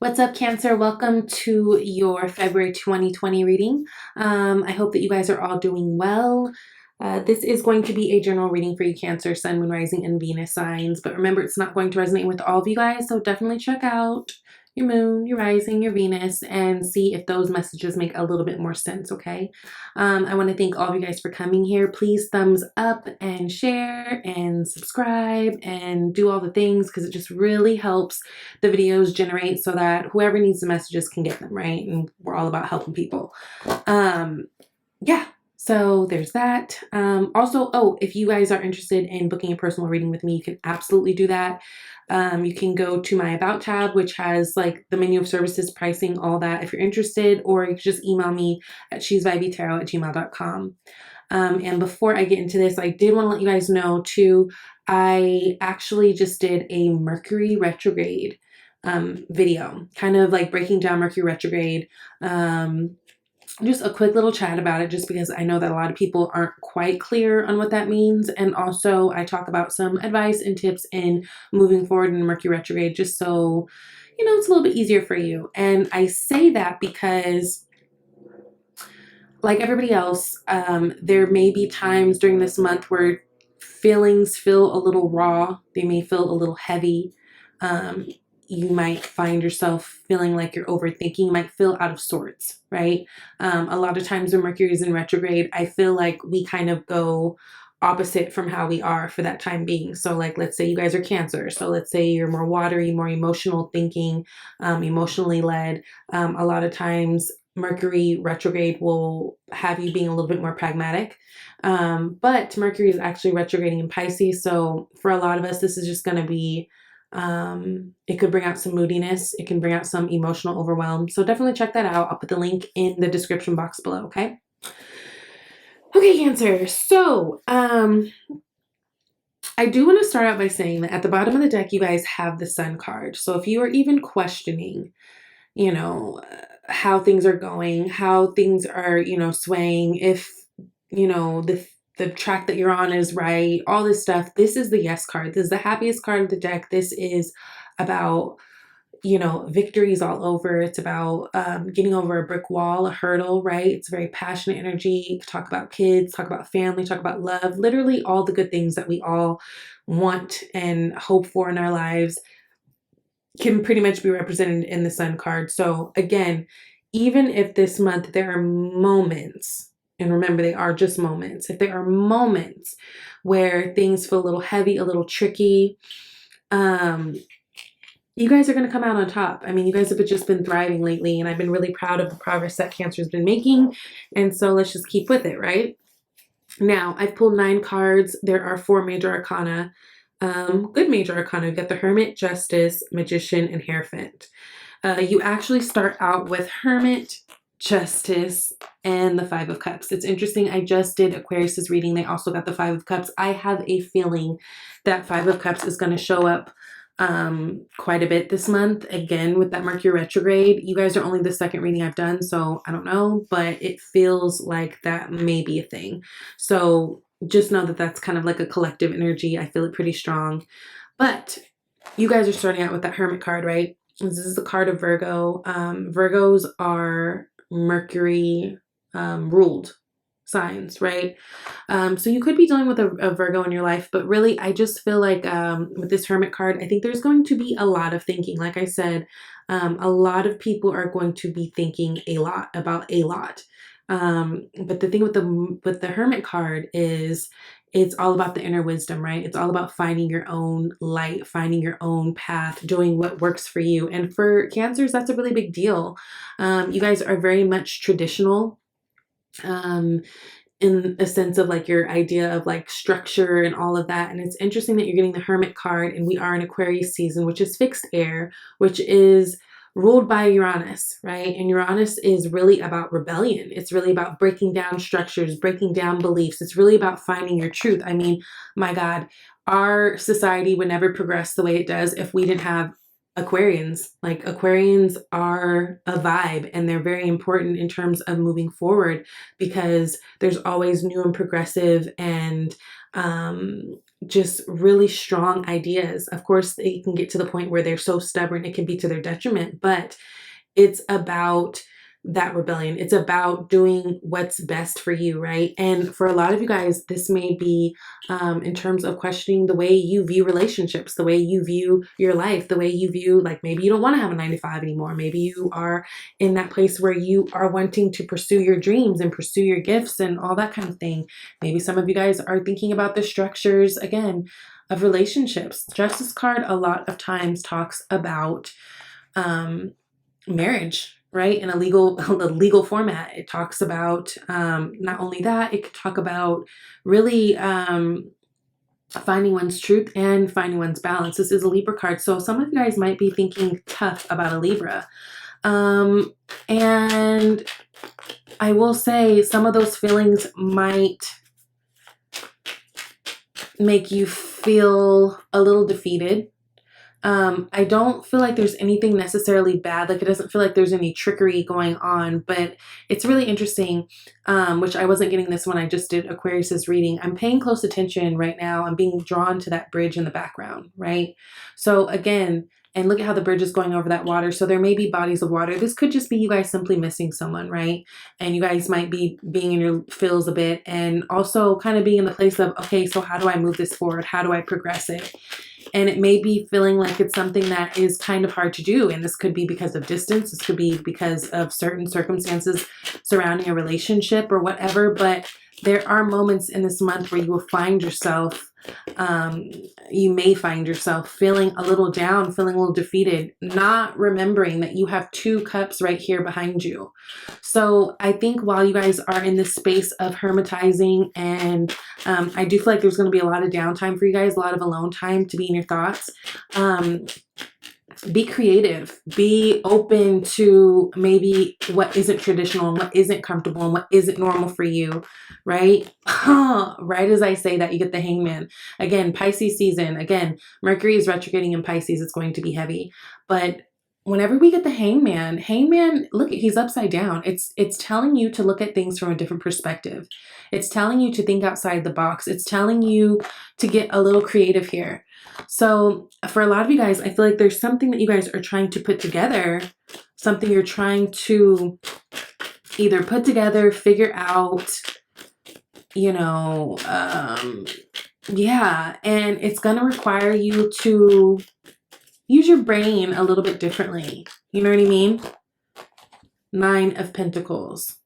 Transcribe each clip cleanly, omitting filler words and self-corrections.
What's up, Cancer? Welcome to your February 2020 reading. I hope that you guys are all doing well. This is going to be a general reading for you, Cancer, Sun, Moon, Rising, and Venus signs. But remember, it's not going to resonate with all of you guys, so definitely check out your Moon, your Rising, your Venus, and see if those messages make a little bit more sense, okay? I want to thank all of you guys for coming here. Please thumbs up and share and subscribe and do all the things because it just really helps the videos generate so that whoever needs the messages can get them, right? And we're all about helping people. Yeah, so there's that. Also, if you guys are interested in booking a personal reading with me, you can absolutely do that. You can go to my About tab, which has like the menu of services, pricing, all that if you're interested, or you can just email me at she'svibeytarot@gmail.com. And before I get into this, I did want to let you guys know too, I actually just did a Mercury retrograde video, kind of like breaking down Mercury retrograde. Just a quick little chat about it, just because I know that a lot of people aren't quite clear on what that means. And also I talk about some advice and tips in moving forward in Mercury retrograde, just so, it's a little bit easier for you. And I say that because like everybody else, there may be times during this month where feelings feel a little raw. They may feel a little heavy. You might find yourself feeling like you're overthinking. You might feel out of sorts, right? A lot of times when Mercury is in retrograde, I feel like we kind of go opposite from how we are for that time being. So like, let's say you guys are Cancer. So let's say you're more watery, more emotional thinking, emotionally led. A lot of times Mercury retrograde will have you being a little bit more pragmatic. But Mercury is actually retrograding in Pisces. So for a lot of us, this is just going to be it could bring out some moodiness. It can bring out some emotional overwhelm. So definitely check that out. I'll put the link in the description box below, okay? Okay, Cancer. So, I do want to start out by saying that at the bottom of the deck, you guys have the Sun card. So if you are even questioning, how things are going, how things are, swaying, if, the track that you're on is right, all this stuff, this is the yes card. This is the happiest card of the deck. This is about, victories all over. It's about getting over a brick wall, a hurdle, right? It's very passionate energy. Talk about kids, talk about family, talk about love, literally all the good things that we all want and hope for in our lives can pretty much be represented in the Sun card. So again, even if this month there are moments, and remember they are just moments, if there are moments where things feel a little heavy, a little tricky, you guys are going to come out on top. I mean, you guys have just been thriving lately, and I've been really proud of the progress that Cancer has been making. And so let's just keep with it, right? Now, I've pulled 9 cards. There are 4 major arcana. Good major arcana. We've got the Hermit, Justice, Magician, and Hierophant. You actually start out with Hermit, Justice, and the 5 of Cups. It's interesting. I just did Aquarius's reading. They also got the 5 of Cups. I have a feeling that 5 of Cups is going to show up quite a bit this month. Again, with that Mercury retrograde, you guys are only the second reading I've done, so I don't know, but it feels like that may be a thing. So just know that that's kind of like a collective energy. I feel it pretty strong. But you guys are starting out with that Hermit card, right? This is the card of Virgo. Virgos are Mercury ruled signs, right? So you could be dealing with a Virgo in your life, but really I just feel like with this Hermit card, I think there's going to be a lot of thinking. Like I said, a lot of people are going to be thinking a lot about a lot. But the thing with the Hermit card is it's all about the inner wisdom, right? It's all about finding your own light, finding your own path, doing what works for you. And for Cancers, that's a really big deal. You guys are very much traditional, in a sense of like your idea of like structure and all of that. And it's interesting that you're getting the Hermit card, and we are in Aquarius season, which is fixed air, which is ruled by Uranus, right? And Uranus is really about rebellion. It's really about breaking down structures, breaking down beliefs. It's really about finding your truth. I mean, my God, our society would never progress the way it does if we didn't have Aquarians. Like, Aquarians are a vibe, and they're very important in terms of moving forward because there's always new and progressive and just really strong ideas. Of course, they can get to the point where they're so stubborn, it can be to their detriment, but it's about that rebellion. It's about doing what's best for you, right? And for a lot of you guys, this may be in terms of questioning the way you view relationships, the way you view your life, the way you view, like, maybe you don't want to have a 9 to 5 anymore. Maybe you are in that place where you are wanting to pursue your dreams and pursue your gifts and all that kind of thing. Maybe some of you guys are thinking about the structures, again, of relationships. Justice card a lot of times talks about marriage, right? In a legal format. It talks about not only that, it could talk about really finding one's truth and finding one's balance. This is a Libra card, so some of you guys might be thinking tough about a Libra. And I will say some of those feelings might make you feel a little defeated. I don't feel like there's anything necessarily bad. Like, it doesn't feel like there's any trickery going on, but it's really interesting, which I wasn't getting this when I just did Aquarius's reading. I'm paying close attention right now. I'm being drawn to that bridge in the background, right? So again, and look at how the bridge is going over that water. So there may be bodies of water. This could just be you guys simply missing someone, right? And you guys might be being in your feels a bit, and also kind of being in the place of, okay, so how do I move this forward? How do I progress it? And it may be feeling like it's something that is kind of hard to do. And this could be because of distance. This could be because of certain circumstances surrounding a relationship or whatever. But there are moments in this month where you will find yourself, you may find yourself feeling a little down, feeling a little defeated, not remembering that you have 2 cups right here behind you. So I think while you guys are in this space of hermetizing, and I do feel like there's going to be a lot of downtime for you guys, a lot of alone time to be in your thoughts. Be creative, be open to maybe what isn't traditional and what isn't comfortable and what isn't normal for you, right? Right as I say that, you get the Hangman. Again, Pisces season. Again, Mercury is retrograding in Pisces. It's going to be heavy. But whenever we get the Hangman, look, he's upside down. It's telling you to look at things from a different perspective. It's telling you to think outside the box. It's telling you to get a little creative here. So for a lot of you guys, I feel like there's something that you guys are trying to put together, something you're trying to either put together, figure out, yeah, and it's going to require you to use your brain a little bit differently. You know what I mean? 9 of Pentacles.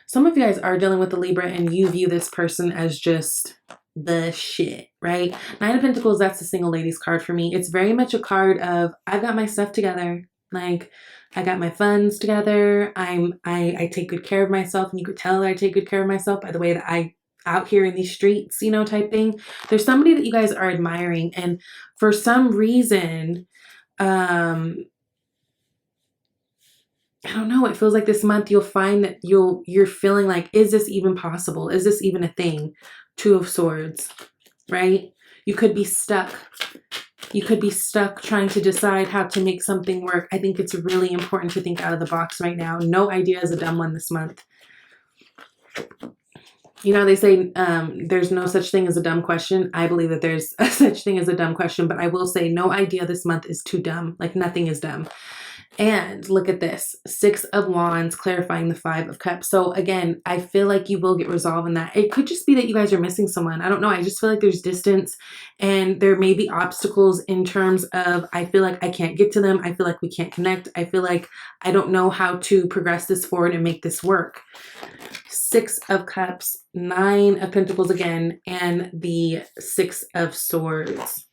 Some of you guys are dealing with the Libra and you view this person as just the shit, right? 9 of Pentacles, that's the single ladies card for me. It's very much a card of, I've got my stuff together. Like, I got my funds together. I take good care of myself, and you could tell that I take good care of myself by the way that I out here in these streets, type thing. There's somebody that you guys are admiring, and for some reason, I don't know, it feels like this month you'll find that you're feeling like, is this even possible? Is this even a thing? 2 of Swords, right? You could be stuck. You could be stuck trying to decide how to make something work. I think it's really important to think out of the box right now. No idea is a dumb one this month. They say there's no such thing as a dumb question. I believe that there's a such thing as a dumb question, but I will say no idea this month is too dumb. Like, nothing is dumb. And look at this, 6 of Wands, clarifying the 5 of Cups. So again, I feel like you will get resolve in that. It could just be that you guys are missing someone. I don't know. I just feel like there's distance and there may be obstacles in terms of, I feel like I can't get to them. I feel like we can't connect. I feel like I don't know how to progress this forward and make this work. 6 of Cups, 9 of Pentacles again, and the 6 of Swords.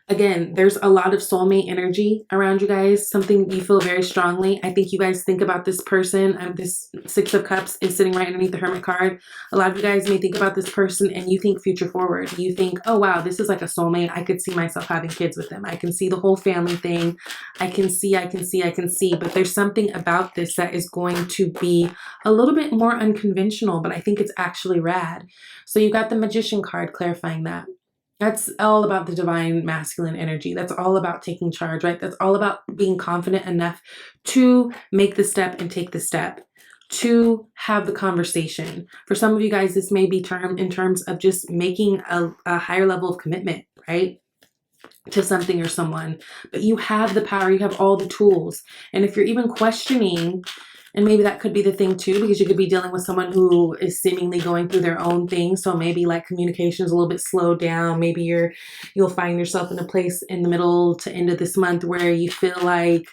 Again, there's a lot of soulmate energy around you guys, something you feel very strongly. I think you guys think about this person. This 6 of Cups is sitting right underneath the Hermit card. A lot of you guys may think about this person and you think future forward. You think, oh, wow, this is like a soulmate. I could see myself having kids with them. I can see the whole family thing. I can see. But there's something about this that is going to be a little bit more unconventional, but I think it's actually rad. So you got the Magician card clarifying that. That's all about the divine masculine energy. That's all about taking charge, right? That's all about being confident enough to make the step and take the step. to have the conversation. For some of you guys, this may be in terms of just making a higher level of commitment, right? To something or someone, but you have the power, you have all the tools. And if you're even questioning, and maybe that could be the thing too, because you could be dealing with someone who is seemingly going through their own thing. So maybe like communication is a little bit slowed down. Maybe you'll find yourself in a place in the middle to end of this month where you feel like,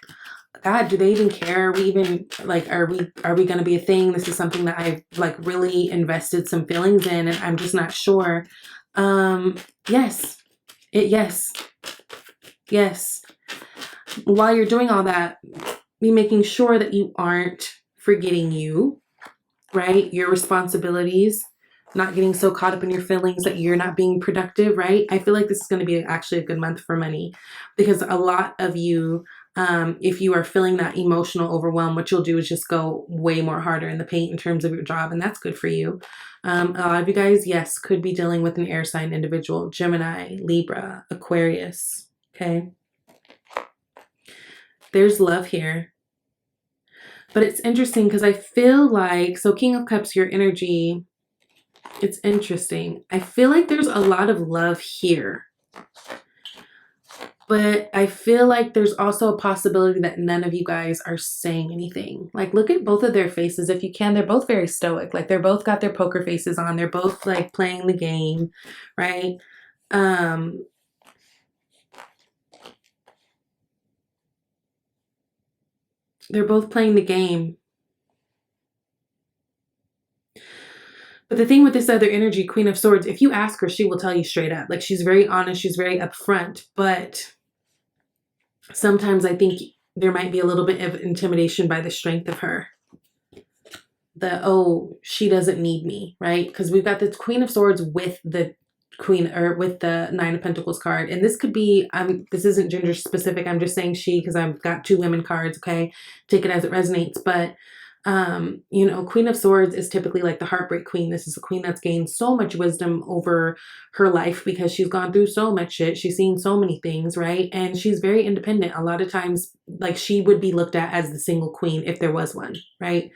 God, do they even care? Are we even like, are we going to be a thing? This is something that I've like really invested some feelings in, and I'm just not sure. Yes. Yes. While you're doing all that, be making sure that you aren't forgetting you, right? Your responsibilities, not getting so caught up in your feelings that you're not being productive, right? I feel like this is going to be actually a good month for money, because a lot of you, if you are feeling that emotional overwhelm, what you'll do is just go way more harder in the paint in terms of your job, and that's good for you. A lot of you guys, yes, could be dealing with an air sign individual, Gemini, Libra, Aquarius, okay? There's love here. But it's interesting because I feel like, so King of Cups, your energy, it's interesting. I feel like there's a lot of love here. But I feel like there's also a possibility that none of you guys are saying anything. Like, look at both of their faces. If you can, they're both very stoic. Like, they're both got their poker faces on. They're both like playing the game, right? They're both playing the game. But the thing with this other energy, Queen of Swords, if you ask her, she will tell you straight up. Like, she's very honest. She's very upfront. But sometimes I think there might be a little bit of intimidation by the strength of her. Oh, she doesn't need me, right? Because we've got the Queen of Swords with the Queen, or with the Nine of Pentacles card. And this could be, this isn't gender specific. I'm just saying she, because I've got two women cards, okay? Take it as it resonates. But, you know, Queen of Swords is typically like the heartbreak queen. This is a queen that's gained so much wisdom over her life because she's gone through so much shit. She's seen so many things, right? And she's very independent. A lot of times, like, she would be looked at as the single queen if there was one, right?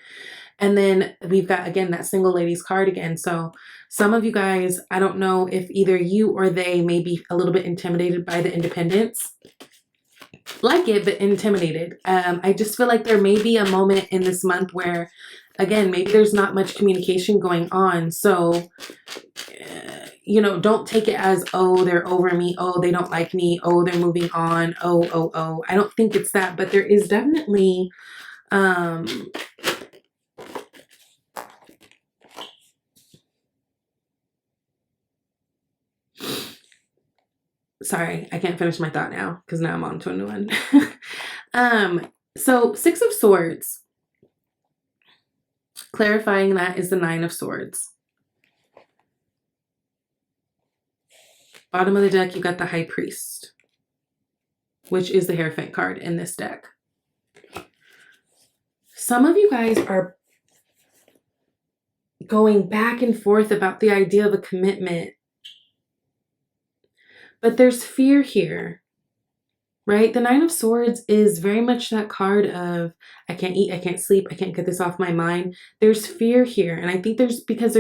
And then we've got, again, that single ladies card again. So some of you guys, I don't know if either you or they may be a little bit intimidated by the independence. Like it, but intimidated. I just feel like there may be a moment in this month where, again, maybe there's not much communication going on. So, you know, don't take it as, oh, they're over me. Oh, they don't like me. Oh, they're moving on. Oh. I don't think it's that, but there is definitely, sorry, I can't finish my thought now because now I'm on to a new one. So Six of Swords, clarifying that is the Nine of Swords. Bottom of the deck, you got the High Priest, which is the Hierophant card in this deck. Some of you guys are going back and forth about the idea of a commitment, but there's fear here, right? The Nine of Swords is very much that card of, I can't eat, I can't sleep, I can't get this off my mind. There's fear here. And I think because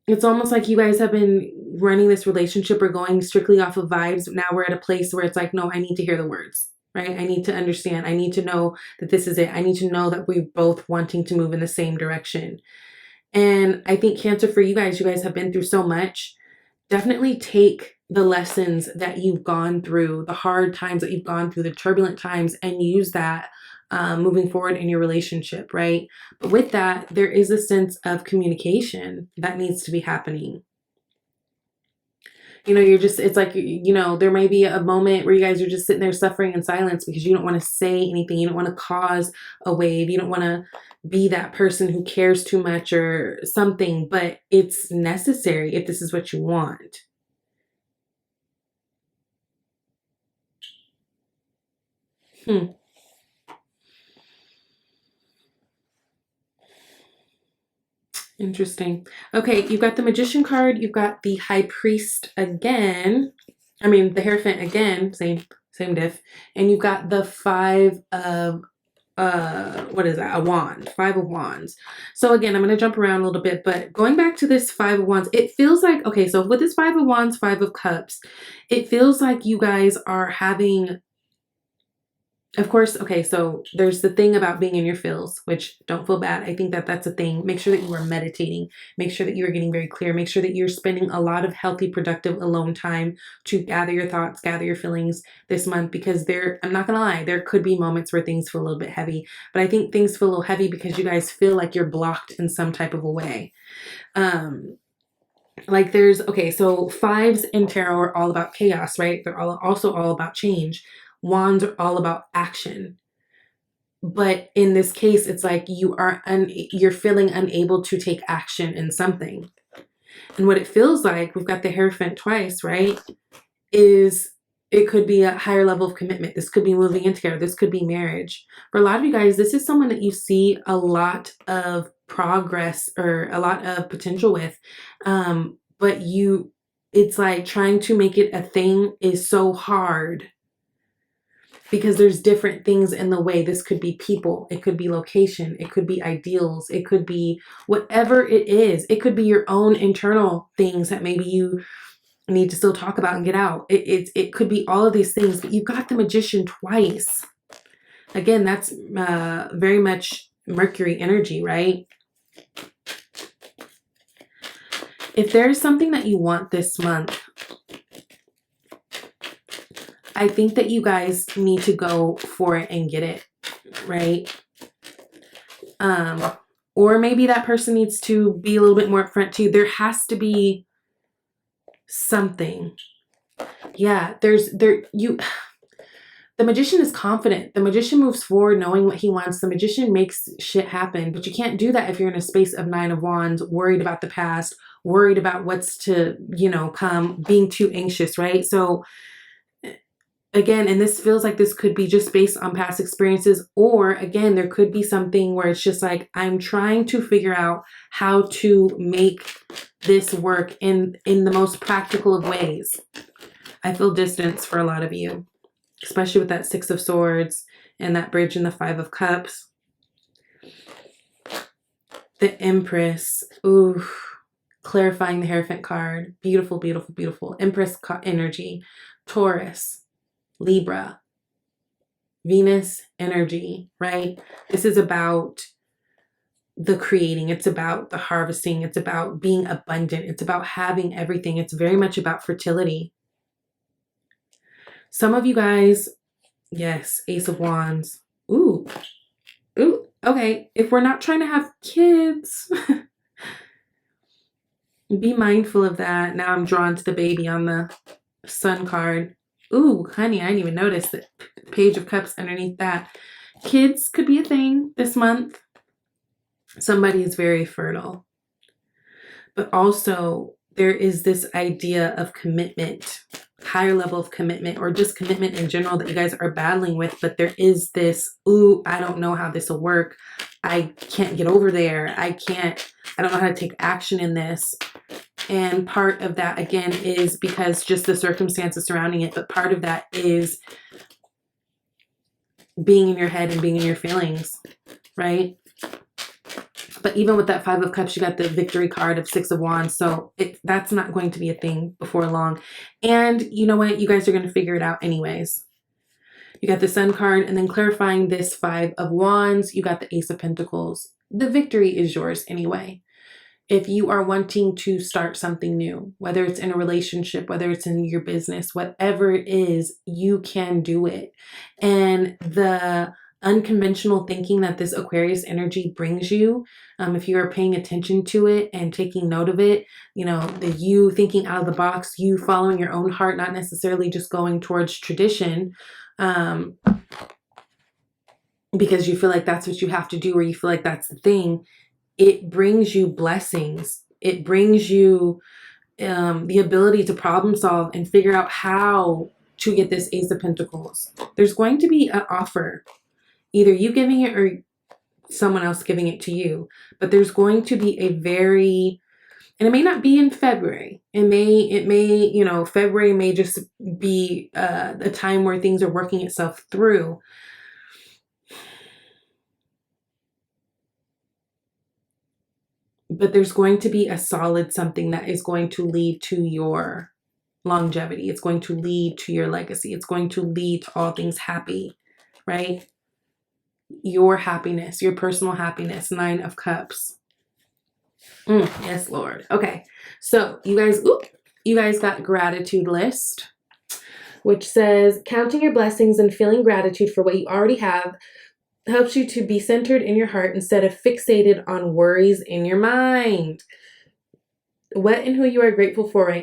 it's almost like you guys have been running this relationship or going strictly off of vibes. Now we're at a place where it's like, no, I need to hear the words, right? I need to understand. I need to know that this is it. I need to know that we're both wanting to move in the same direction. And I think Cancer, for you guys have been through so much. Definitely take the lessons that you've gone through, the hard times that you've gone through, the turbulent times, and use that moving forward in your relationship, right? But with that, there is a sense of communication that needs to be happening. You know, it's like, you know, there may be a moment where you guys are just sitting there suffering in silence because you don't want to say anything. You don't want to cause a wave. You don't want to be that person who cares too much or something, but it's necessary if this is what you want. Interesting. Okay, you've got the Magician card. You've got the High Priest again. I mean, the Hierophant again. Same diff. And you've got the Five of what is that? A wand, 5 of wands. So again, I'm going to jump around a little bit, but going back to this 5 of wands, it feels like, okay, so with this 5 of wands, 5 of cups, it feels like you guys are having, of course, okay, so there's the thing about being in your feels, which don't feel bad. I think that that's a thing. Make sure that you are meditating. Make sure that you are getting very clear. Make sure that you're spending a lot of healthy, productive alone time to gather your thoughts, gather your feelings this month, because I'm not going to lie, there could be moments where things feel a little bit heavy, but I think things feel a little heavy because you guys feel like you're blocked in some type of a way. Like okay, so 5s in tarot are all about chaos, right? They're also all about change. Wands are all about action. But in this case, it's like you're feeling unable to take action in something. And what it feels like, we've got the Hierophant twice, right? Is it could be a higher level of commitment. This could be moving in together. This could be marriage. For a lot of you guys, this is someone that you see a lot of progress or a lot of potential with. But it's like trying to make it a thing is so hard because there's different things in the way. This could be people. It could be location. It could be ideals. It could be whatever it is. It could be your own internal things that maybe you need to still talk about and get out. It could be all of these things, but you've got the Magician twice. Again, that's very much Mercury energy, right? If there's something that you want this month, I think that you guys need to go for it and get it, right? Or maybe that person needs to be a little bit more upfront too. There has to be something. Yeah, the Magician is confident. The Magician moves forward knowing what he wants. The Magician makes shit happen, but you can't do that if you're in a space of 9 of Wands, worried about the past, worried about what's to, come, being too anxious, right? So again, and this feels like this could be just based on past experiences, or again, there could be something where it's just like, I'm trying to figure out how to make this work in the most practical of ways. I feel distance for a lot of you, especially with that 6 of Swords and that bridge and the 5 of Cups. The Empress, ooh, clarifying the Hierophant card. Beautiful, beautiful, beautiful. Empress energy. Taurus. Libra, Venus energy, right? This is about the creating. It's about the harvesting. It's about being abundant. It's about having everything. It's very much about fertility. Some of you guys, yes, Ace of Wands. Ooh, okay. If we're not trying to have kids, be mindful of that. Now I'm drawn to the baby on the Sun card. Ooh, honey, I didn't even notice the Page of Cups underneath that. Kids could be a thing this month. Somebody is very fertile. But also, there is this idea of commitment, higher level of commitment, or just commitment in general that you guys are battling with. But there is this, ooh, I don't know how this will work. I can't get over there. I don't know how to take action in this. And part of that, again, is because just the circumstances surrounding it. But part of that is being in your head and being in your feelings, right? But even with that 5 of Cups, you got the Victory card of 6 of Wands. So that's not going to be a thing before long. And you know what? You guys are going to figure it out anyways. You got the Sun card, and then clarifying this 5 of Wands, you got the Ace of Pentacles. The victory is yours anyway. If you are wanting to start something new, whether it's in a relationship, whether it's in your business, whatever it is, you can do it. And the unconventional thinking that this Aquarius energy brings you, if you are paying attention to it and taking note of it, you thinking out of the box, you following your own heart, not necessarily just going towards tradition, because you feel like that's what you have to do, or you feel like that's the thing. It brings you blessings. It brings you the ability to problem solve and figure out how to get this Ace of Pentacles. There's going to be an offer, either you giving it or someone else giving it to you. But there's going to be and it may not be in February. It may, February may just be a time where things are working itself through. but there's going to be a solid something that is going to lead to your longevity. It's going to lead to your legacy. It's going to lead to all things happy, right? Your happiness, your personal happiness. 9 of Cups. Yes, Lord. Okay. So you guys got gratitude list, which says counting your blessings and feeling gratitude for what you already have helps you to be centered in your heart instead of fixated on worries in your mind. What and who you are grateful for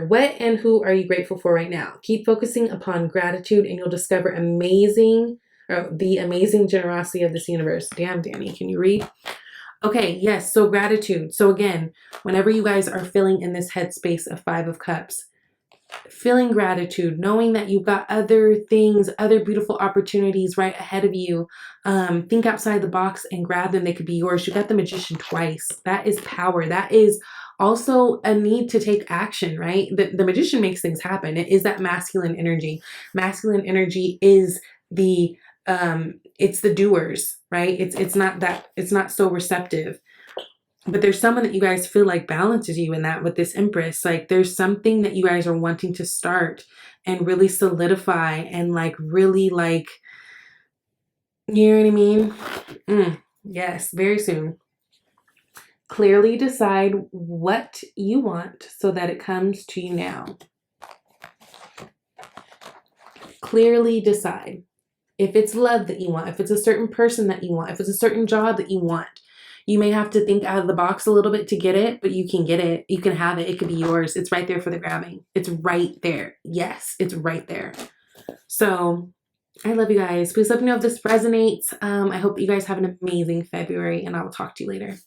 what and who are you grateful for right now? Keep focusing upon gratitude and you'll discover the amazing generosity of this universe. Damn, Danny, can you read? Okay, yes, so gratitude. So again, whenever you guys are feeling in this headspace of 5 of Cups, feeling gratitude, knowing that you've got other things, other beautiful opportunities right ahead of you. Think outside the box and grab them. They could be yours. You got the Magician twice. That is power. That is also a need to take action, right? The Magician makes things happen. It is that masculine energy. Masculine energy is it's the doers, right? It's not so receptive. But there's someone that you guys feel like balances you in that with this Empress. Like there's something that you guys are wanting to start and really solidify and like really like, you know what I mean? Yes, very soon. Clearly decide what you want so that it comes to you now. Clearly decide. If it's love that you want, if it's a certain person that you want, if it's a certain job that you want, you may have to think out of the box a little bit to get it, but you can get it. You can have it. It could be yours. It's right there for the grabbing. It's right there. Yes, it's right there. So I love you guys. Please let me know if this resonates. I hope you guys have an amazing February and I will talk to you later.